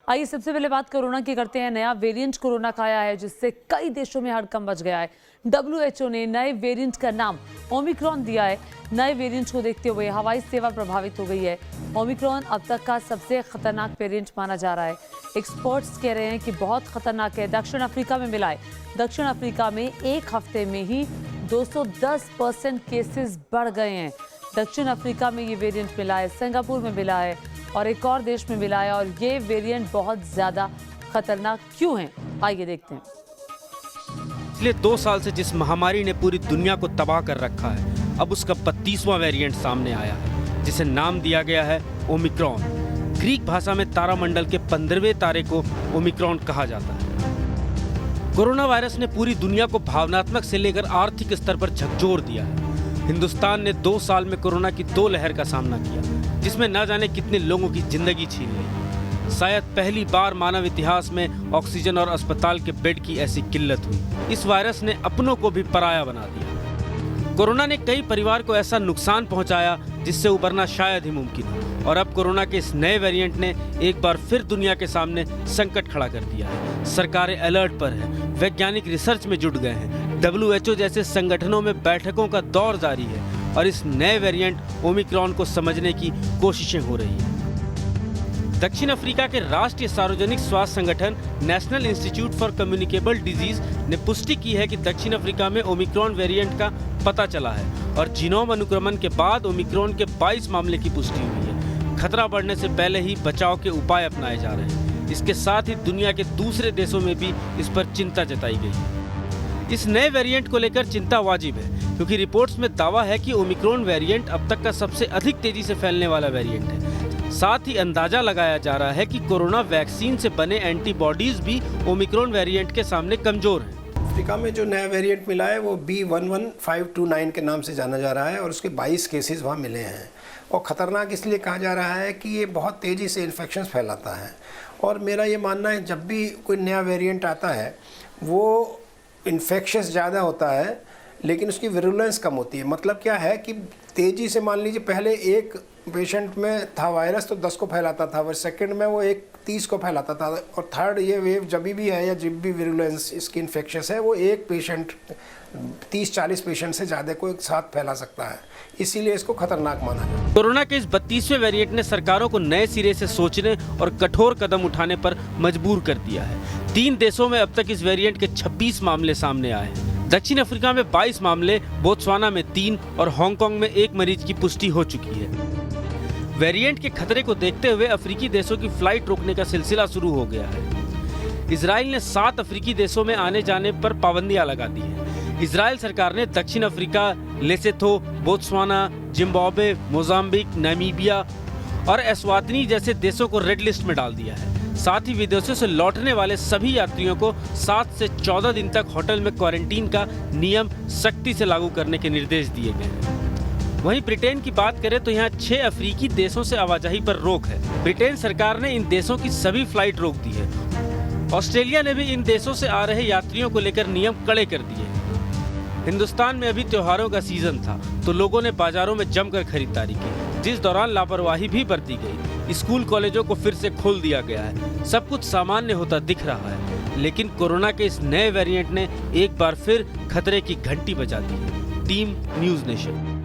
आइए सबसे पहले बात कोरोना की करते हैं। नया वेरिएंट कोरोना का आया है जिससे कई देशों में हड़कंप मच गया है। WHO ने नए वेरिएंट का नाम ओमिक्रॉन दिया है। नए वेरिएंट को देखते हुए हवाई सेवा प्रभावित हो गई है। ओमिक्रॉन अब तक का सबसे खतरनाक वेरिएंट माना जा रहा है। एक्सपर्ट्स कह रहे हैं कि बहुत खतरनाक है। दक्षिण अफ्रीका में मिला है। दक्षिण अफ्रीका में एक हफ्ते में ही 210% केसेस बढ़ गए हैं। दक्षिण अफ्रीका में ये वेरिएंट मिला है, सिंगापुर में मिला है और एक और देश में मिला है। और ये वेरिएंट बहुत ज्यादा खतरनाक क्यों है, आइए देखते हैं। पिछले 2 साल से जिस महामारी ने पूरी दुनिया को तबाह कर रखा है, अब उसका 32वां वेरिएंट सामने आया है, जिसे नाम दिया गया है ओमिक्रॉन। ग्रीक भाषा में तारामंडल के 15वें तारे को ओमिक्रॉन कहा जाता है। कोरोना वायरस ने पूरी दुनिया को भावनात्मक से लेकर आर्थिक स्तर पर झकझोर दिया है। हिंदुस्तान ने 2 साल में कोरोना की 2 लहर का सामना किया, जिसमें न जाने कितने लोगों की जिंदगी छीन ली। शायद पहली बार मानव इतिहास में ऑक्सीजन और अस्पताल के बेड की ऐसी किल्लत हुई। इस वायरस ने अपनों को भी पराया बना दिया। कोरोना ने कई परिवार को ऐसा नुकसान पहुंचाया जिससे उबरना शायद ही मुमकिन हो। और अब कोरोना के इस नए वेरिएंट ने एक बार फिर दुनिया के सामने संकट खड़ा कर दिया है। सरकारें अलर्ट पर हैं, वैज्ञानिक रिसर्च में जुट गए हैं। WHO जैसे संगठनों में बैठकों का दौर जारी है और इस नए वेरिएंट ओमिक्रॉन को समझने की कोशिशें हो रही हैं। दक्षिण अफ्रीका के राष्ट्रीय सार्वजनिक स्वास्थ्य संगठन national institute for communicable disease ने पुष्टि की है कि दक्षिण अफ्रीका में ओमिक्रॉन वेरिएंट का पता चला है और जीनोम अनुक्रमण के बाद ओमिक्रॉन के 22 मामले की पुष्टि हुई है। खतरा बढ़ने से पहले ही बचाव के उपाय अपनाए जा रहे हैं। इसके साथ ही दुनिया के दूसरे देशों में भी इस पर चिंता जताई गई है। इस नए वेरिएंट को लेकर चिंता वाजिब है, क्योंकि रिपोर्ट्स में दावा है कि ओमिक्रॉन वेरिएंट अब तक का सबसे अधिक तेजी से फैलने वाला वेरिएंट है। साथ ही अंदाजा लगाया जा रहा है कि कोरोना वैक्सीन से बने एंटीबॉडीज भी ओमिक्रॉन वेरिएंट के सामने कमजोर हैं। अफ्रीका में जो नया वेरिएंट मिला है वो B11529 के नाम से जाना जा रहा है और उसके 22 केसेस वहाँ मिले हैं। और ख़तरनाक इसलिए कहा जा रहा है कि ये बहुत तेज़ी से इन्फेक्शन फैलाता है। और मेरा ये मानना है जब भी कोई नया वेरिएंट आता है वो इन्फेक्शस ज़्यादा होता है लेकिन उसकी विरुलेंस कम होती है। मतलब क्या है कि तेज़ी से, मान लीजिए पहले एक पेशेंट में था वायरस तो 10 को फैलाता था, और सेकंड में वो 30 को फैलाता था, और थर्ड ये वेव जब भी है या जब भी विरुलेंस इसकी इन्फेक्शस है वो एक पेशेंट 30-40 पेशेंट से ज़्यादा को एक साथ फैला सकता है। इसीलिए इसको खतरनाक माना है। कोरोना के इस 32वें वेरिएंट ने सरकारों को नए सिरे से सोचने और कठोर कदम उठाने पर मजबूर कर दिया है। 3 देशों में अब तक इस वेरिएंट के 26 मामले सामने आए हैं। दक्षिण अफ्रीका में 22 मामले, बोत्सवाना में 3 और हांगकांग में 1 मरीज की पुष्टि हो चुकी है। वेरिएंट के खतरे को देखते हुए अफ्रीकी देशों की फ्लाइट रोकने का सिलसिला शुरू हो गया है। इजराइल ने 7 अफ्रीकी देशों में आने जाने पर पाबंदियां लगा दी है। इजराइल सरकार ने दक्षिण Africa, Lesotho, Botswana, Zimbabwe, Mozambique, Namibia और एस्वातिनी जैसे देशों को रेड लिस्ट में डाल दिया है। साथ ही विदेशों से लौटने वाले सभी यात्रियों को 7 से 14 दिन तक होटल में क्वारंटीन का नियम सख्ती से लागू करने के निर्देश दिए गए हैं। वहीं ब्रिटेन की बात करें तो यहाँ 6 अफ्रीकी देशों से आवाजाही पर रोक है। ब्रिटेन सरकार ने इन देशों की सभी फ्लाइट रोक दी है। ऑस्ट्रेलिया ने भी इन देशों से आ रहे यात्रियों को लेकर नियम कड़े कर दिए। हिंदुस्तान में अभी त्योहारों का सीजन था तो लोगों ने बाजारों में जमकर खरीदारी की, जिस दौरान लापरवाही भी बरती गई। स्कूल कॉलेजों को फिर से खोल दिया गया है। सब कुछ सामान्य होता दिख रहा है, लेकिन कोरोना के इस नए वेरिएंट ने एक बार फिर खतरे की घंटी बजा दी है। Team news nation.